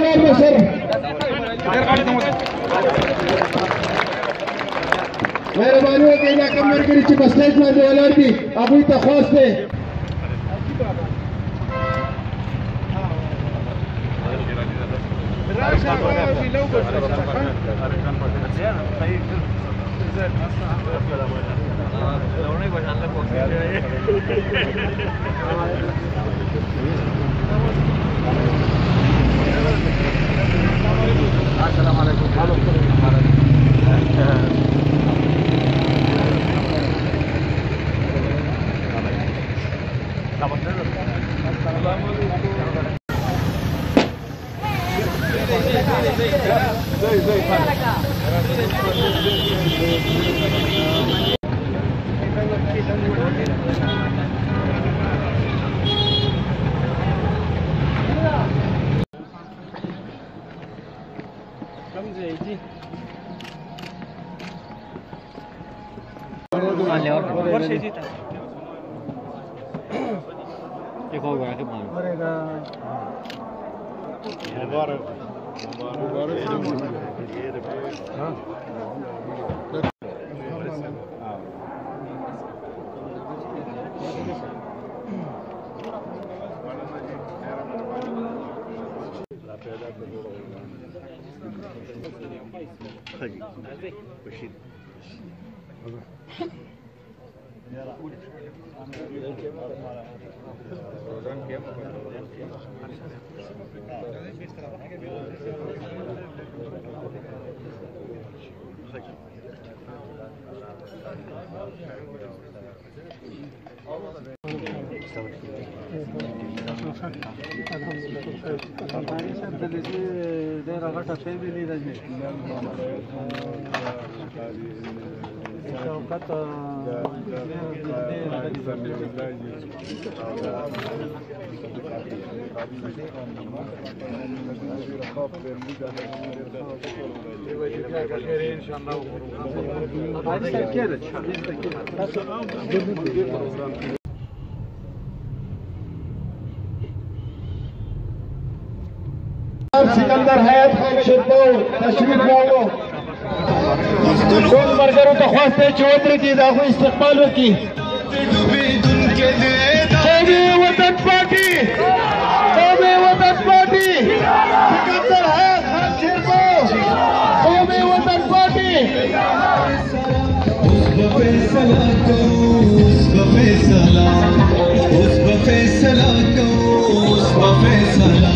احترام وسره مهرباني وکړئ دا کوم ملګري چې په سټیج باندې ولاړ دي هغوی ته خواست دی السلام عليكم. सिकंदर हयात खान शेदबो तशरीफ راوړو ټول مرګرو ته خواست دی چې ودرېږي د هغوی استقبال وکړي قومي وطن پارټي قومي وطن پارټي سکندر حیات خان شیربو قومي وطن پارټي اوس به فیصله کوو اوس به فیصله اوس به فیصله کوو اوس به فیصله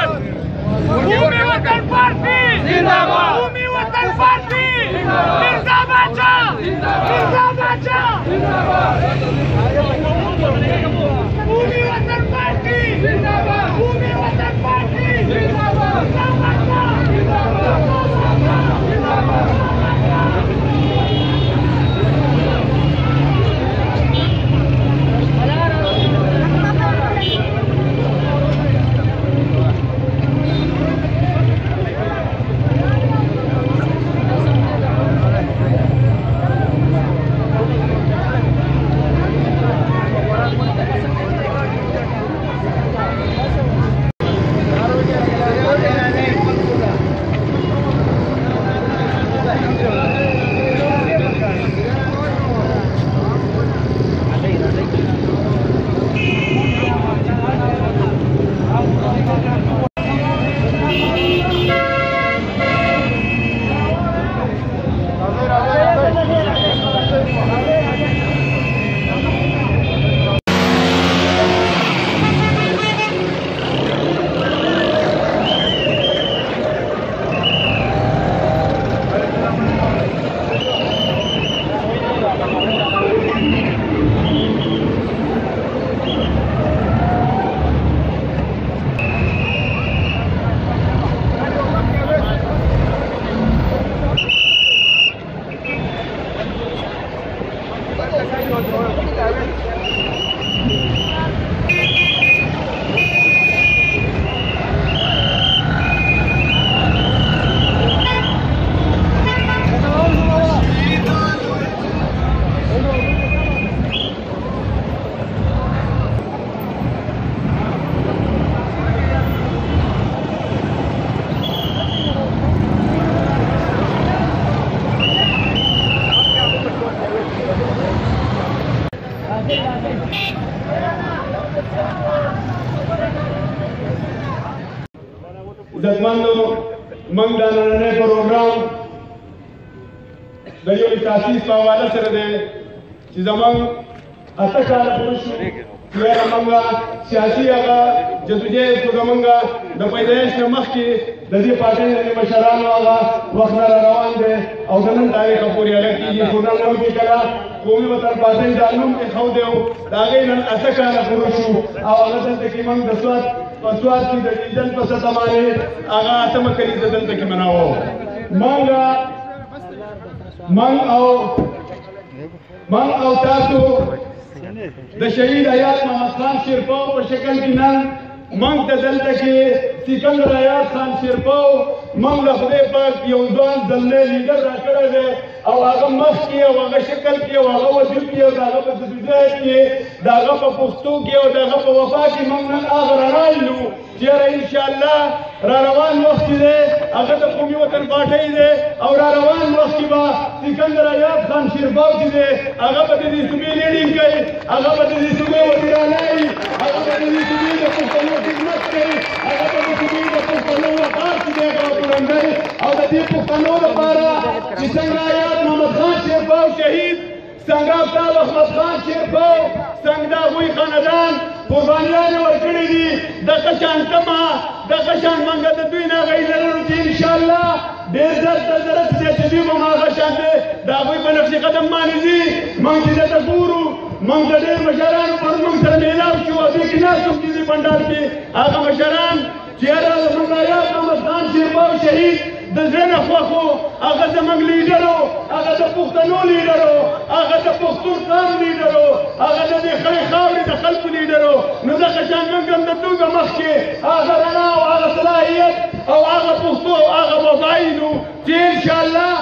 भूमि वतन पार्टी जिंदाबाद भूमि वतन पार्टी मिर्जा बाचा मिर्जा बाचा भूमि वतन पार्टी जिंदाबाद भूमि वतन पार्टी जिंदाबाद عزتمندو موږ دا نننی پروګرام د یو تاسیس په حواله سره دی چې زموږ اته کاله پوره شو چې یاره موږ سیاسي هغه جدوجہد خو زموږ د پیدایش نه مخکې د دې پارټۍ د مشرانو هغه وخت نه روان دی او د نن تاریخ پورې هغه کېږي خو نن هم چې کله قومي وطن پارټۍ دا نوم ایښودی و د هغې نن اته کاله پوره شو او هغه دلته کې موږ د سوات په سوات کې د ډیزل په سطح باندې هغه اتمه کلیزه دلته کې مناوه من او تاسو د شهید حیات محمد خان شیرپاو په شکل کې نن موږ ته دلته کې سکندر حیات خان شیرپاو موږ له خدای پاک یو ځوان زلمی لیډر راکړی دی او هغه مخ کې او هغه شکل کې او هغه وجود کې او د هغه په جدوجہد کې د هغه په پښتو کې او د هغه په وفا کې موږ نن هغه رڼا وینو چې یاره انشاءالله را روان وخت کې دی هغه د قومي وطن پارټۍ دی او را روان وخت کې به سکندر حیات خان شیرپاو چې دی هغه به د دې صوبې لیډینګ کوي هغه به د دې صوبې وزیرانه وي هغه به د دې صوبې د پښتنو خدمت کوي هغه به د صوبې د پښتنو وقار چې دی هغه به بلندوي او د دې پښتنو لپاره چې څنګه حیات محمد خان شیرپاو شهید څنګه افتاب احمد خان شیرپاو څنګه د هغوی خاندان قربانیانې ورکړي دي دغه شان تمه دغه شان موږ د دوی نه هغوی لرلو چې انشاءالله ډېر ضرورت دی چې دوی به هم هغه شان دی د هغوی په نقش قدم باندې ځي موږ چې دلته ګورو موږ د ډېر مشرانو پر موږ سره میلاو شو او دې کې ناست وو چې دې بنډار کې هغه مشران چې یاره زموږ حیات محمد خان شیرپاو شهید د زړه نه خوښ و هغه زموږ لیډر و هغه د پښتنو لیډر و هغه د پښتون قام لیډر و هغه د دې خړې خاورې د خلکو لیډر و نو دغه شان موږ هم د دوی په مخ کې هغه رڼا او هغه صلاحیت او هغه پښتو او هغه وفایلو چې انشاءالله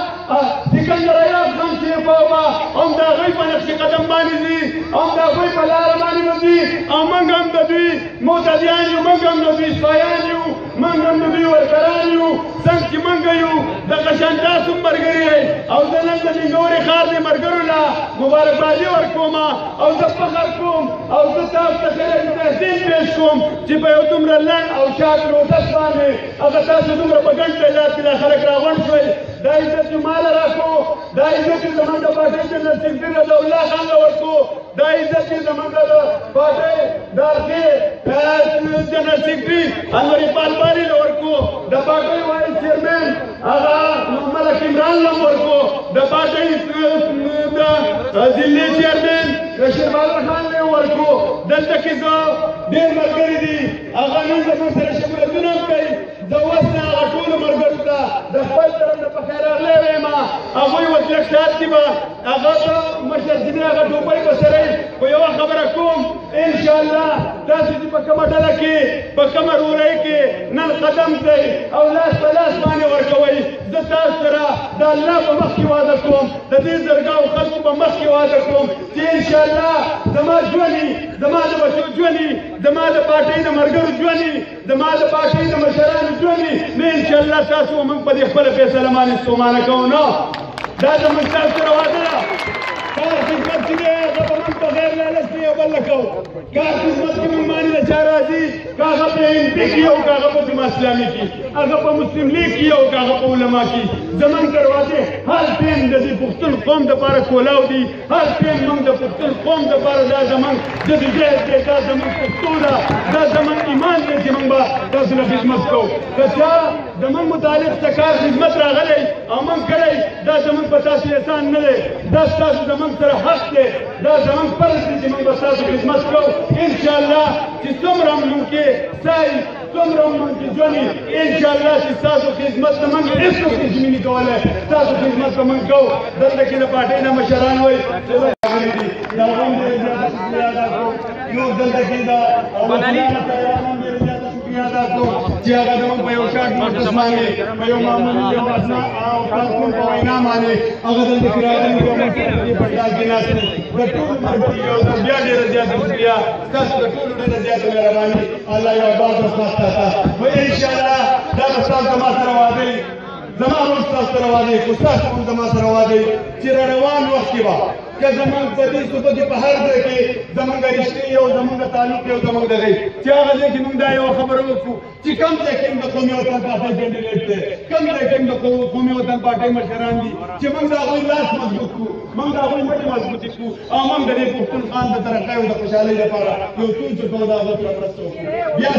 سکندر حیات خان شیرپاو به هم د هغوی په نقش قدم باندې ځي هم د هغوی په لاره باندې به ځي او موږ هم د دوی معتدیان یو موږ هم د دوی سپایان یو موږ هم د دوی ورکران یو څنګه چې موږ یو دغه شان تاسو هم ملګري یئ او زه نن د مینګورې ښار دې ملګرو له مبارکبادي ورکوم او زه فخر کوم او زه تاسو ته خیر تحسین پیش کوم چې په یو دومره لنډ او شاک پروسس باندې هغه تاسو دومره په ګڼ تعداد کې دا خلک راغونډ شول دا عزت یې ماله راکړو دا عزت یې زموږ د پارټۍ جنرال سکرټري رضاالله خان له ورکړو دا عزت یې زموږ د پارټۍ د جنرال سکرټري انور اقبال باري له ورکړو د پارټۍ وایس چیرمین هغه ملک عمران له ورکړو د پارټۍ د ضلعي چیرمین رشید بادر خان له ورکړو دلته کې زه ډېر ملګري دي هغه نن زموږ سره شمولتونه هم کوي زه اوس نه هغه ټولو ملګرو ته د خپل طرف نه پخیر راغلی وایم هغوی اوس لږ ساعت کې به هغه ته مشر صدري هغه ټوپۍ به سره په یوه خبره کوم انشاءالله تاسو چې په کومه ډله کې په کومه رورۍ کې نن قدم ځئ او لاس په لاس باندې ورکوئ زه تاسو سره د الله په مخ کې وعده کوم د دې زرګاو خلکو په مخ کې وعده کوم چې انشاءالله زما ژوندي زما د بچو ژوندي زما د پارټۍ د ملګرو ژوندي زما د پارټۍ د مشرانو ژوندي نه انشاءالله تاسو موږ په دې خپله فیصله باندې ستومانه کوو نه دا زموږ تاسو سره وعده ده کار خدمت چې دی هغه به موږ په غیر لالچ کې یو بل نه کوو کار خدمت کې موږ باندې د چا راځي که هغه په NP کې او که هغه په جماعت اسلامي کې هغه په مسلم لیگ کې او که هغه په علما کې زموږ دروازې هر ټیم د دې پښتون قوم دپاره کولاو دي هر ټیم موږ د پښتون قوم دپاره دا زموږ جدوجہد دی دا زموږ پښتو ده دا زموږ ایمان دی چې موږ به تاسو له خدمت کوو که چا زموږ متعلق څه کار خدمت راغلی او موږ کړی دا زموږ په تاسو احسان نه دی دا ستاسو زموږ سره حق دی دا زموږ فرض دی چې موږ به ستاسو خدمت کوو انشاءالله چې څومره موږ کې سای څومره موږ کې ژوندي انشاءالله چې ستاسو خدمت ته موږ هېڅوک نشي مینې کولی ستاسو خدمت به موږ کوو دلته کې د پارټۍ نه مشران وایي چې راغلي دي د هغو هم ډېر زیاته شکریه ادا کوم نور دلته کې د وکیلانو طیاران هم ډېر زیاته شکریه ادا کوم چې هغه زموږ په یو شاټ نوټس باندې په یو معمولي یو اسنا او کارکون په وینا باندې هغه دلته کې راغلي دي او موږ سره په دې پټال کې ناست دي د ټولو ملګري او بیا ډېره زیاته شکریه ستاسو د ټولو ډېره زیاته مهرباني الله یو آباد وساتي و انشاءالله دا به ستاسو ما سره وعده زما روز تاسو ته روا دی خو ستاسو هم زما سره روا دی چې را روان وخت کې به که زمونږ په دې صوبه کې په هر ځای کې زمونږ رشتې یو زمونږ تعلق یو زمونږ دغه چې هغه ځای کې مونږ دا یو خبره وکړو چې کوم ځای کې د قومي وطن پارټۍ کینډیډیټ دی کوم ځای کې د قومي وطن پارټۍ مشران دي چې مونږ د هغوی لاس مضبوط کړو مونږ د هغوی مټې مضبوطې کړو او مونږ د دې پښتونخوا د ترقۍ او د خوشحالۍ لپاره یو څه چې کوو د هغه سره مرسته وکړو بیا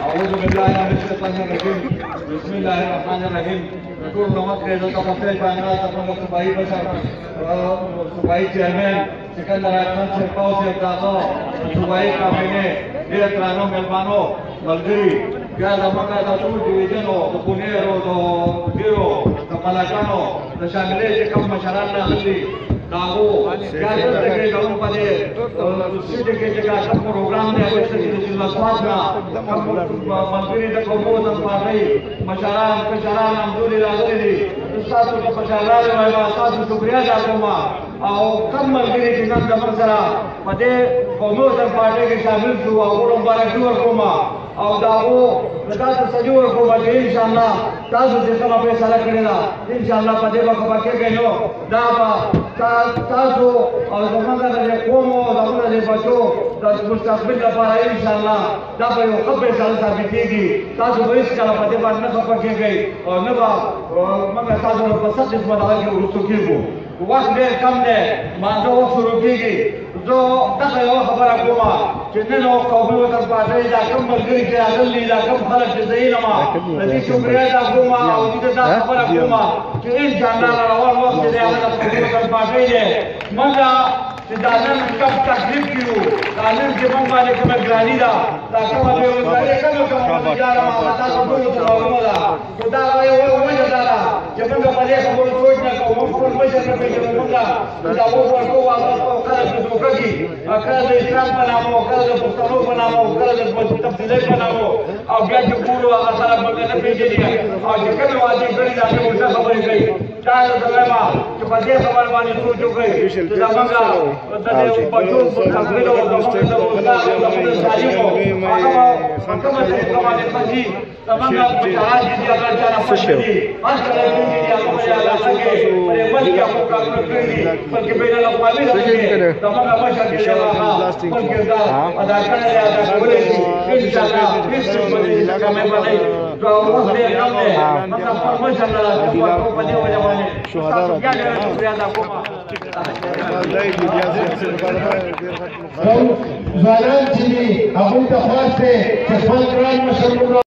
أعوذ بالله من الشيطان الرجيم بسم الله الرحمن الرحيم نقول لما كده تفصيل بيانات تكون صباحي بشر صباحي چیرمن سکندر احمد شرپاو سے ابتاقا صباحي کابینه ډیر درانو ملمانو ملګری بیا زموږه د ټول ډیویژنو د پونیرو د ډیرو د ملاکانو د شاملې چې کوم مشران راغلي داغو بیا دلته کې کوم په دې سیټ کې چې کوم پروګرام دی هغه څه چې لاسوات را ملګری د قومو د پاره مشران کشران همدوري راغلي دي تاسو ته خوشاله وایم تاسو شکریا ادا کوم او کوم ملګری چې نن زموږ سره په دې قومو د پاره کې شامل شو او ورو مبارکي ورکوم او داغو تاسو سجو ورکوم چې ان شاء الله تاسو چې کومه فیصله کړی دا ان شاء الله په دې وخت کې نو دا تاسو او زموږ د قوم او زموږ د بچو د مستقبل لپاره ان شاء الله دا به یو ښه فیصله ثابت کېږي تاسو به هېڅ کله په دې باندې نه خفه کېږئ او نه به موږ تاسو په سخت قسمه دغه کې وروسته کېږو وخت ډېر کم دی مانځه وخت شروع کېږي زه دغه یوه خبره کوم چې نن قومي وطن پارټۍ دا کوم ملګري چې راغلي دا کوم خلک چې زه یم د دې شکریا ادا کوم او دې دا خبره کوم چې انشاءالله را روان وخت دی هغه د قومي وطن پارټۍ دی موږ چې دا نن کم تکلیف کې وو دا نن چې موږ باندې کومه ګراني ده دا کومه بېروزګاري کومه روزګار تاسو ټولو ته معلومه ده خو دا یوه وجه دا ده چې موږ په دې خبرو سوچ نه کوو موږ خپل مشر نه پېژنو موږ دا اوس ورکوو خلک په دوکه کې کله د اسلام په نامه کله د پښتنو په نامه کله د تفصیلي په نامه او بیا چې ټولو هغه خلک موږ نه پېژني او چې کومې وعدې کړي دا هغې ورته خبرې کوي دا زه وایم چې په دې خبره باندې سوچ وکړئ چې زموږ د دې بچو مستقبل او زموږ د استاد او زموږ د تعلیمو هغه په کومه طریقه باندې ځي زموږ مشران چې دي هغه چا نه پوهېږي هر کله چې دي هغه په علاقه کې پرې بلکې هغه کارونه کړي دي بلکې بین الاقوامي سطحې زموږ مشر چې هغه خپل کردار ادا کړی دی ادا کولی شي انشاءالله هېڅ څوک به دې کمې به نه وي دا وخت ډېر کم دی موږ خپل مشر له په دې وجه باندې تاسو بیا ډېره شکریا ادا کوم ځوانان چې دي هغوی ته خواست دی چې خپل ګران مشر